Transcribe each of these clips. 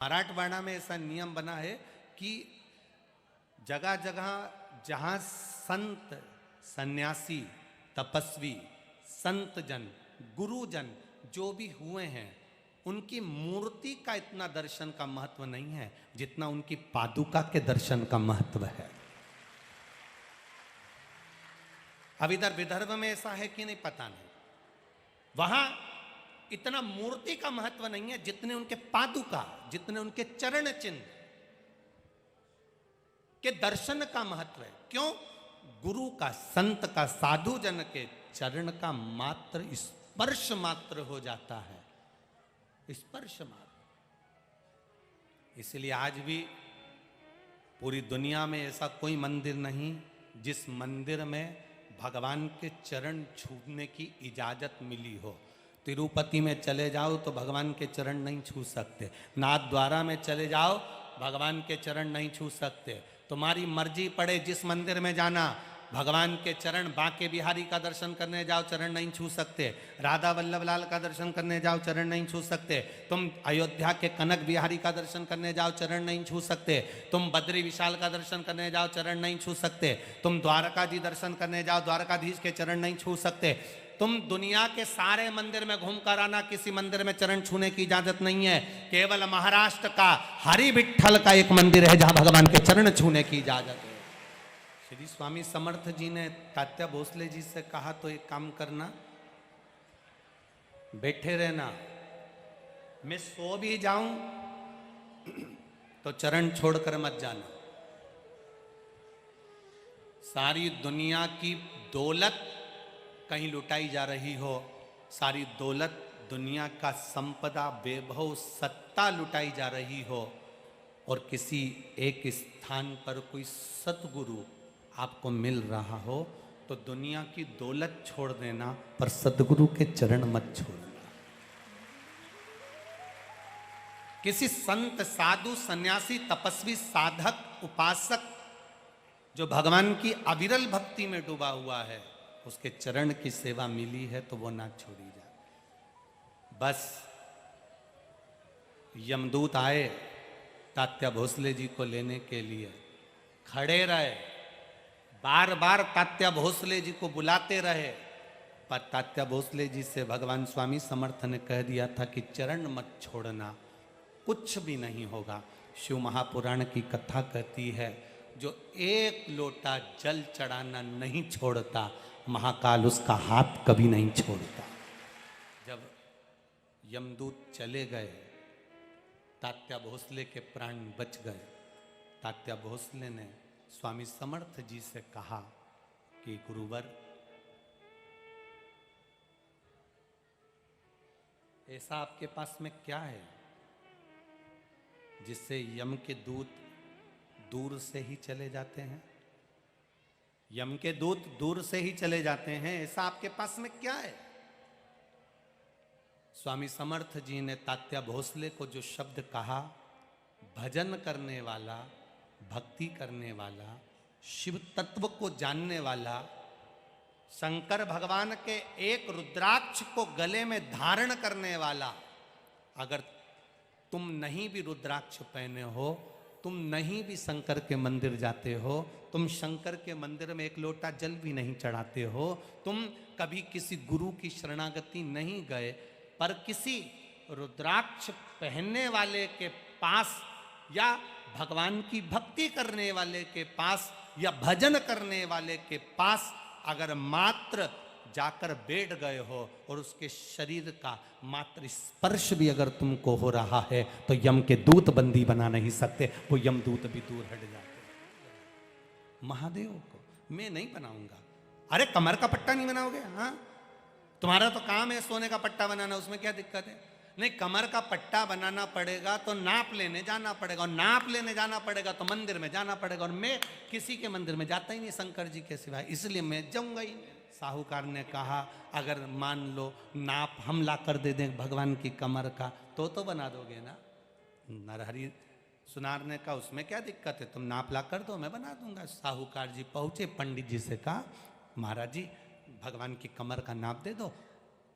मराठवाड़ा में ऐसा नियम बना है कि जगह जगह जहां संत, सन्यासी, तपस्वी, संत जन, गुरुजन जो भी हुए हैं, उनकी मूर्ति का इतना दर्शन का महत्व नहीं है जितना उनकी पादुका के दर्शन का महत्व है। अब इधर विदर्भ में ऐसा है कि नहीं पता नहीं, वहां इतना मूर्ति का महत्व नहीं है जितने उनके पादुका, जितने उनके चरण चिन्ह के दर्शन का महत्व है। क्यों? गुरु का, संत का, साधु जन के चरण का मात्र स्पर्श मात्र हो जाता है, स्पर्श मात्र। इसलिए आज भी पूरी दुनिया में ऐसा कोई मंदिर नहीं जिस मंदिर में भगवान के चरण छूने की इजाजत मिली हो। तिरुपति में चले जाओ तो भगवान के चरण नहीं छू सकते, नाथ द्वारा में चले जाओ भगवान के चरण नहीं छू सकते। तुम्हारी मर्जी पड़े जिस मंदिर में जाना, भगवान के चरण, बांके बिहारी का दर्शन करने जाओ चरण नहीं छू सकते, राधा वल्लभ लाल का दर्शन करने जाओ चरण नहीं छू सकते, तुम अयोध्या के कनक बिहारी का दर्शन करने जाओ चरण नहीं छू सकते, तुम बद्री विशाल का दर्शन करने जाओ चरण नहीं छू सकते, तुम द्वारका जी दर्शन करने जाओ द्वारकाधीश के चरण नहीं छू सकते। तुम दुनिया के सारे मंदिर में घूमकर आना, किसी मंदिर में चरण छूने की इजाजत नहीं है। केवल महाराष्ट्र का हरि विठ्ठल का एक मंदिर है जहां भगवान के चरण छूने की इजाजत है। श्री स्वामी समर्थ जी ने तात्या भोसले जी से कहा, तो एक काम करना, बैठे रहना, मैं सो भी जाऊं तो चरण छोड़कर मत जाना। सारी दुनिया की दौलत कहीं लुटाई जा रही हो, सारी दौलत, दुनिया का संपदा, वैभव, सत्ता लुटाई जा रही हो, और किसी एक स्थान पर कोई सतगुरु आपको मिल रहा हो, तो दुनिया की दौलत छोड़ देना, पर सतगुरु के चरण मत छोड़ना। किसी संत, साधु, सन्यासी, तपस्वी, साधक, उपासक जो भगवान की अविरल भक्ति में डूबा हुआ है, उसके चरण की सेवा मिली है तो वो ना छोड़ी जाए। बस यमदूत आए तात्या भोसले जी को लेने के लिए, खड़े रहे, बार बार तात्या भोसले जी को बुलाते रहे, पर तात्या भोसले जी से भगवान स्वामी समर्थ ने कह दिया था कि चरण मत छोड़ना, कुछ भी नहीं होगा। शिव महापुराण की कथा कहती है, जो एक लोटा जल चढ़ाना नहीं छोड़ता, महाकाल उसका हाथ कभी नहीं छोड़ता। जब यमदूत चले गए, तात्या भोसले के प्राण बच गए। तात्या भोसले ने स्वामी समर्थ जी से कहा कि गुरुवर, ऐसा आपके पास में क्या है जिससे यम के दूत दूर से ही चले जाते हैं? यम के दूत दूर से ही चले जाते हैं, ऐसा आपके पास में क्या है? स्वामी समर्थ जी ने तात्या भोसले को जो शब्द कहा, भजन करने वाला, भक्ति करने वाला, शिव तत्व को जानने वाला, शंकर भगवान के एक रुद्राक्ष को गले में धारण करने वाला, अगर तुम नहीं भी रुद्राक्ष पहने हो, तुम नहीं भी शंकर के मंदिर जाते हो, तुम शंकर के मंदिर में एक लोटा जल भी नहीं चढ़ाते हो, तुम कभी किसी गुरु की शरणागति नहीं गए, पर किसी रुद्राक्ष पहनने वाले के पास या भगवान की भक्ति करने वाले के पास या भजन करने वाले के पास अगर मात्र जाकर बैठ गए हो और उसके शरीर का मात्र स्पर्श भी अगर तुमको हो रहा है, तो यम के दूत बंदी बना नहीं सकते, वो यमदूत भी दूर हट जाते। महादेव को मैं नहीं बनाऊंगा। अरे कमर का पट्टा नहीं बनाओगे? हाँ, तुम्हारा तो काम है सोने का पट्टा बनाना, उसमें क्या दिक्कत है? नहीं, कमर का पट्टा बनाना पड़ेगा तो नाप लेने जाना पड़ेगा, और नाप लेने जाना पड़ेगा तो मंदिर में जाना पड़ेगा, और मैं किसी के मंदिर में जाता ही नहीं शंकर जी के सिवाय, इसलिए मैं जाऊंगा ही नहीं। साहूकार ने कहा, अगर मान लो नाप हम ला कर दे दें भगवान की कमर का, तो बना दोगे ना? नरहरि सुनार ने कहा, उसमें क्या दिक्कत है, तुम नाप ला कर दो, मैं बना दूंगा। साहूकार जी पहुंचे, पंडित जी से कहा, महाराज जी भगवान की कमर का नाप दे दो।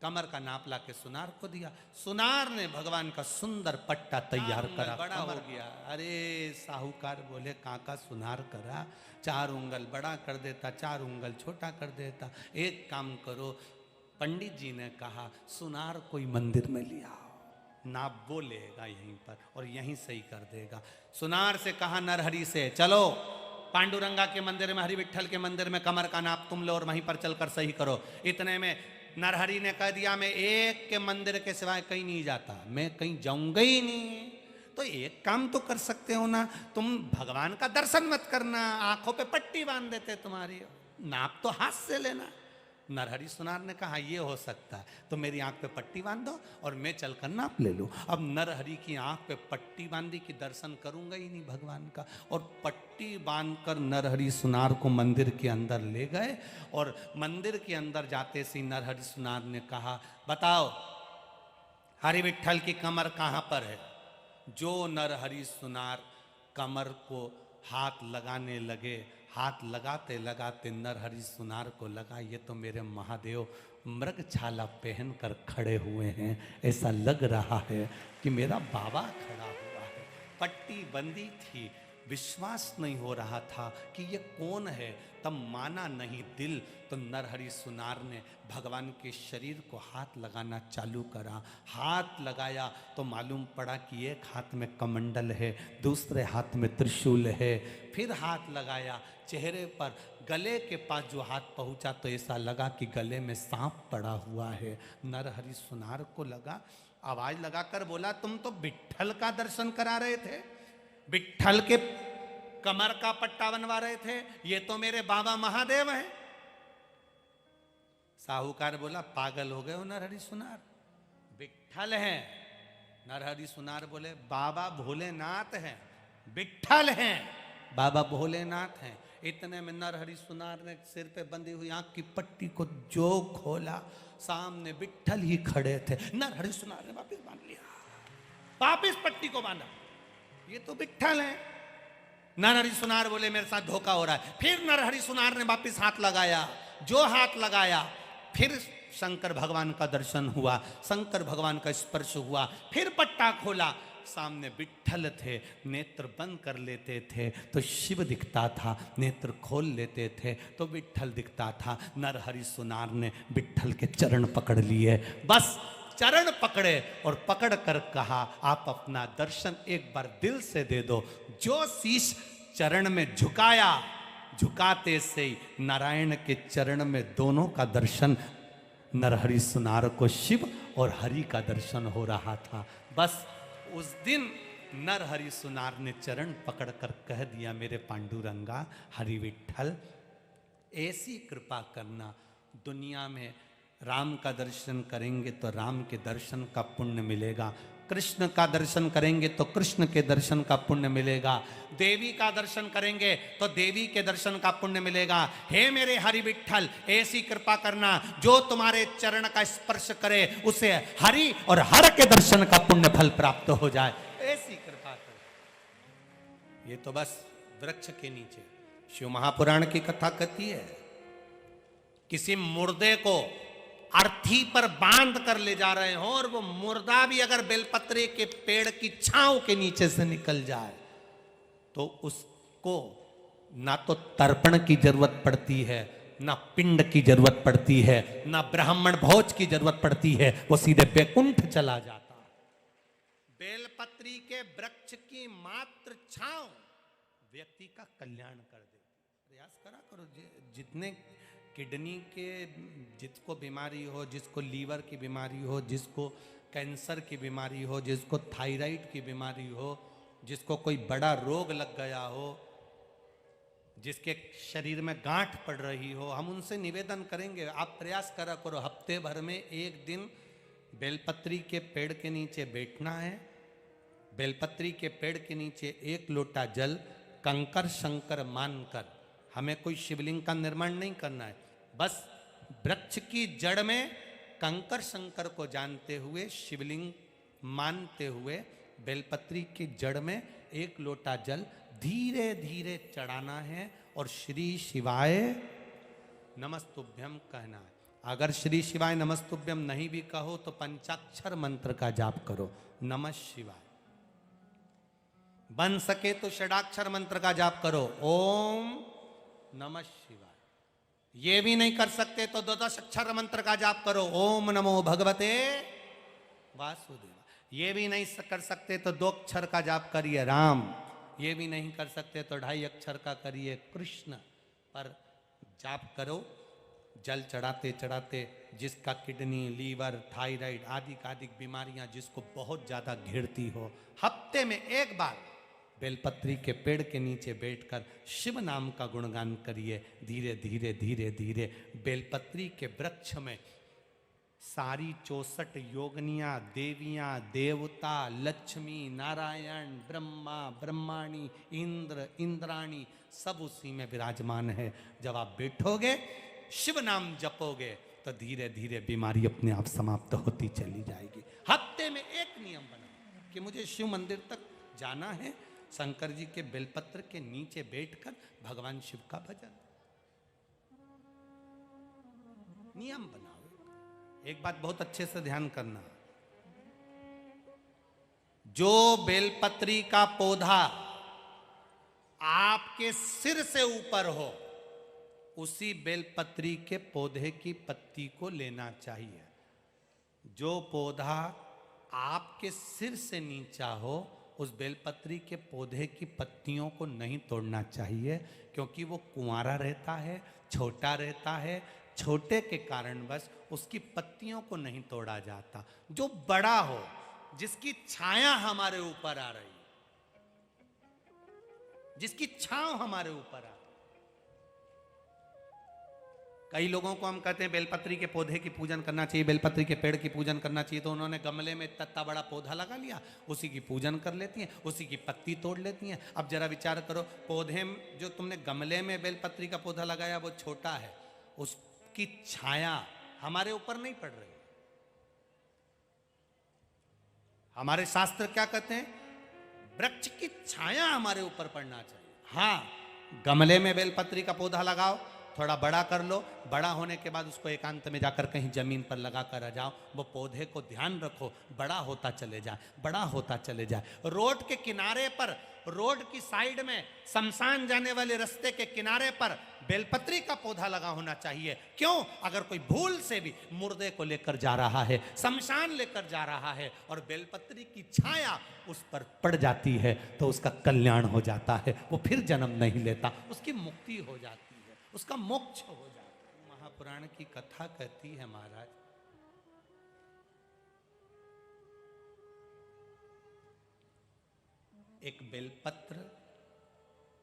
कमर का नाप ला के सुनार को दिया। सुनार ने भगवान का सुंदर पट्टा तैयार करा, बड़ा हो गया। अरे साहूकार बोले काका सुनार करा, 4 उंगल बड़ा कर देता, 4 उंगल छोटा कर देता। एक काम करो, पंडित जी ने कहा सुनार कोई मंदिर में लिया, नाप वो लेगा यहीं पर और यहीं सही कर देगा। सुनार से कहा नरहरि से, चलो पांडुरंगा के मंदिर में, हरि विठल के मंदिर में कमर का नाप तुम लो और वहीं पर चलकर सही करो। इतने में नरहरि ने कह दिया मैं एक के मंदिर के सिवाय कहीं नहीं जाता, मैं कहीं जाऊंगा ही नहीं। तो एक काम तो कर सकते हो ना, तुम भगवान का दर्शन मत करना, आंखों पे पट्टी बांध देते तुम्हारी, नाप तो हाथ से लेना। नरहरि सुनार ने कहा ये हो सकता है, तो मेरी आंख पे पट्टी बांध दो और मैं चलकर नाप ले लूं। अब नरहरि की आंख पे पट्टी बांधी कि दर्शन करूंगा ही नहीं भगवान का, और पट्टी बांधकर नरहरि सुनार को मंदिर के अंदर ले गए। और मंदिर के अंदर जाते से नरहरि सुनार ने कहा बताओ हरि विठल की कमर कहाँ पर है। जो नरहरि सुनार कमर को हाथ लगाने लगे, हाथ लगाते लगाते नरहरि सुनार को लगा ये तो मेरे महादेव मृगछाला पहन कर खड़े हुए हैं, ऐसा लग रहा है कि मेरा बाबा खड़ा हुआ है। पट्टी बंदी थी, विश्वास नहीं हो रहा था कि ये कौन है, तब माना नहीं दिल। तो नरहरि सुनार ने भगवान के शरीर को हाथ लगाना चालू करा। हाथ लगाया तो मालूम पड़ा कि एक हाथ में कमंडल है, दूसरे हाथ में त्रिशूल है। फिर हाथ लगाया चेहरे पर, गले के पास जो हाथ पहुंचा तो ऐसा लगा कि गले में सांप पड़ा हुआ है। नरहरि सुनार को लगा, आवाज लगाकर बोला तुम तो विठल का दर्शन करा रहे थे, विठल के कमर का पट्टा बनवा रहे थे, ये तो मेरे बाबा महादेव हैं। साहूकार बोला पागल हो गए हो नरहरि सुनार, विठल हैं। नरहरि सुनार बोले बाबा भोलेनाथ हैं, विठल हैं, बाबा भोलेनाथ हैं। इतने में नरहरि सुनार ने सिर पे बंधी हुई आंख की पट्टी को जो खोला, सामने विठल ही खड़े थे। नरहरि सुनार ने वापिस बांध लिया, वापिस पट्टी को बांधा, ये तो विठल है। नरहरि सुनार बोले मेरे साथ धोखा हो रहा है। फिर नरहरि सुनार ने वापिस हाथ लगाया, जो हाथ लगाया फिर शंकर भगवान का दर्शन हुआ, शंकर भगवान का स्पर्श हुआ। फिर पट्टा खोला, सामने विठल थे, नेत्र बंद कर लेते थे तो शिव दिखता था, नेत्र खोल लेते थे तो विठल दिखता था। नरहरि सुनार ने विठल के चरण पकड़ लिए, बस चरण पकड़े और पकड़ कर कहा आप अपना दर्शन एक बार दिल से दे दो। जो शीश चरण में झुकाया, झुकाते से ही नारायण के चरण में दोनों का दर्शन, नरहरि सुनार को शिव और हरि का दर्शन हो रहा था। बस उस दिन नरहरि सुनार ने चरण पकड़कर कह दिया मेरे पांडुरंगा हरि विठल ऐसी कृपा करना, दुनिया में राम का दर्शन करेंगे तो राम के दर्शन का पुण्य मिलेगा, कृष्ण का दर्शन करेंगे तो कृष्ण के दर्शन का पुण्य मिलेगा, देवी का दर्शन करेंगे तो देवी के दर्शन का पुण्य मिलेगा। हे मेरे हरि विठल ऐसी कृपा करना, जो तुम्हारे चरण का स्पर्श करे उसे हरि और हर के दर्शन का पुण्य फल प्राप्त हो जाए, ऐसी कृपा कर। ये तो बस वृक्ष के नीचे शिव महापुराण की कथा कहती है, किसी मुर्दे को अर्थी पर बांध कर ले जा रहे हो और वो मुर्दा भी अगर बेलपत्रे के पेड़ की छांव के नीचे से निकल जाए तो उसको ना तो तर्पण की जरूरत पड़ती है, ना पिंड की जरूरत पड़ती है, ना ब्राह्मण भोज की जरूरत पड़ती है, वो सीधे बैकुंठ चला जाता है। बेलपत्री के वृक्ष की मात्र छांव व्यक्ति का कल्याण कर देती। प्रयास करा करो, जितने किडनी के जिसको बीमारी हो, जिसको लीवर की बीमारी हो, जिसको कैंसर की बीमारी हो, जिसको थायराइड की बीमारी हो, जिसको कोई बड़ा रोग लग गया हो, जिसके शरीर में गांठ पड़ रही हो, हम उनसे निवेदन करेंगे आप प्रयास करा करो, हफ्ते भर में एक दिन बेलपत्री के पेड़ के नीचे बैठना है, बेलपत्री के पेड़ के नीचे 1 लोटा जल कंकर शंकर मानकर, हमें कोई शिवलिंग का निर्माण नहीं करना है, बस वृक्ष की जड़ में कंकर शंकर को जानते हुए, शिवलिंग मानते हुए बेलपत्री की जड़ में 1 लोटा जल धीरे धीरे चढ़ाना है और श्री शिवाय नमस्तुभ्यम कहना है। अगर श्री शिवाय नमस्तुभ्यम नहीं भी कहो तो पंचाक्षर मंत्र का जाप करो, नमः शिवाय। बन सके तो षडाक्षर मंत्र का जाप करो, ओम नमः शिवाय। ये भी नहीं कर सकते तो द्वादश अक्षर मंत्र का जाप करो, ओम नमो भगवते वासुदेव। ये भी नहीं कर सकते तो 2 अक्षर का जाप करिए राम। ये भी नहीं कर सकते तो 2.5 अक्षर का करिए कृष्ण। पर जाप करो, जल चढ़ाते चढ़ाते जिसका किडनी, लीवर, थायराइड आदि बीमारियां जिसको बहुत ज्यादा घेरती हो, हफ्ते में एक बार बेलपत्री के पेड़ के नीचे बैठकर शिव नाम का गुणगान करिए। धीरे धीरे धीरे धीरे बेलपत्री के वृक्ष में सारी 64 योगनियां, देवियां, देवता, लक्ष्मी, नारायण, ब्रह्मा, ब्रह्माणी, इंद्र, इंद्राणी सब उसी में विराजमान है। जब आप बैठोगे, शिव नाम जपोगे तो धीरे धीरे बीमारी अपने आप समाप्त होती चली जाएगी। हफ्ते में एक नियम बनाओ कि मुझे शिव मंदिर तक जाना है, शंकर जी के बेलपत्र के नीचे बैठकर भगवान शिव का भजन। नियम बनाओ। एक बात बहुत अच्छे से ध्यान करना, जो बेलपत्री का पौधा आपके सिर से ऊपर हो, उसी बेलपत्री के पौधे की पत्ती को लेना चाहिए। जो पौधा आपके सिर से नीचा हो, उस बेलपत्री के पौधे की पत्तियों को नहीं तोड़ना चाहिए, क्योंकि वो कुंवारा रहता है, छोटा रहता है। छोटे के कारण बस उसकी पत्तियों को नहीं तोड़ा जाता। जो बड़ा हो, जिसकी छाया हमारे ऊपर आ रही, जिसकी छांव हमारे ऊपर आ रही। कई लोगों को हम कहते हैं बेलपत्री के पौधे की पूजन करना चाहिए, बेलपत्री के पेड़ की पूजन करना चाहिए, तो उन्होंने गमले में इतना बड़ा पौधा लगा लिया, उसी की पूजन कर लेती हैं, उसी की पत्ती तोड़ लेती हैं। अब जरा विचार करो, पौधे जो तुमने गमले में बेलपत्री का पौधा लगाया वो छोटा है, उसकी छाया हमारे ऊपर नहीं पड़ रही। हमारे शास्त्र क्या कहते हैं? वृक्ष की छाया हमारे ऊपर पड़ना चाहिए। हाँ, गमले में बेलपत्री का पौधा लगाओ, थोड़ा बड़ा कर लो, बड़ा होने के बाद उसको एकांत में जाकर कहीं जमीन पर लगा कर आ जाओ। वो पौधे को ध्यान रखो, बड़ा होता चले जाए, बड़ा होता चले जाए। रोड के किनारे पर, रोड की साइड में, शमशान जाने वाले रास्ते के किनारे पर बेलपत्री का पौधा लगा होना चाहिए। क्यों? अगर कोई भूल से भी मुर्दे को लेकर जा रहा है, शमशान लेकर जा रहा है, और बेलपत्री की छाया उस पर पड़ जाती है, तो उसका कल्याण हो जाता है, वो फिर जन्म नहीं लेता, उसकी मुक्ति हो जाती है, उसका मोक्ष हो जाता है। महापुराण की कथा कहती है महाराज, एक बेलपत्र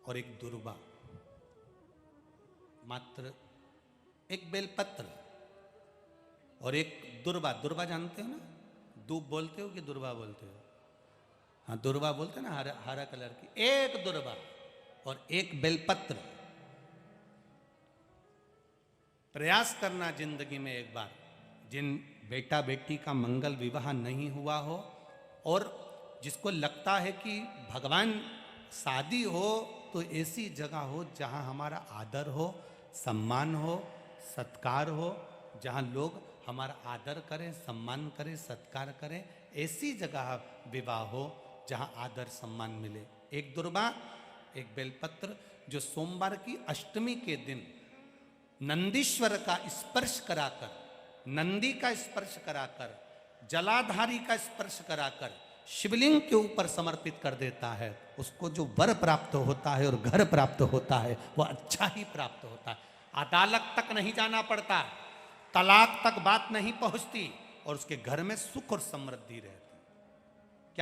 और एक दुर्वा, मात्र एक बेलपत्र और एक दुर्वा। दुर्वा जानते हो ना? दूब बोलते हो कि दुर्वा बोलते हो? हाँ, दुर्वा बोलते हो ना, हरा हरा कलर की। एक दुर्वा और एक बेलपत्र। प्रयास करना जिंदगी में एक बार, जिन बेटा बेटी का मंगल विवाह नहीं हुआ हो और जिसको लगता है कि भगवान शादी हो तो ऐसी जगह हो जहाँ हमारा आदर हो, सम्मान हो, सत्कार हो, जहाँ लोग हमारा आदर करें, सम्मान करें, सत्कार करें, ऐसी जगह विवाह हो जहाँ आदर सम्मान मिले। एक दुर्वा, एक बेलपत्र, जो सोमवार की अष्टमी के दिन नंदीश्वर का स्पर्श कराकर, नंदी का स्पर्श कराकर, जलाधारी का स्पर्श कराकर शिवलिंग के ऊपर समर्पित कर देता है, उसको जो वर प्राप्त होता है और घर प्राप्त होता है वह अच्छा ही प्राप्त होता है। अदालत तक नहीं जाना पड़ता, तलाक तक बात नहीं पहुंचती, और उसके घर में सुख और समृद्धि रहती।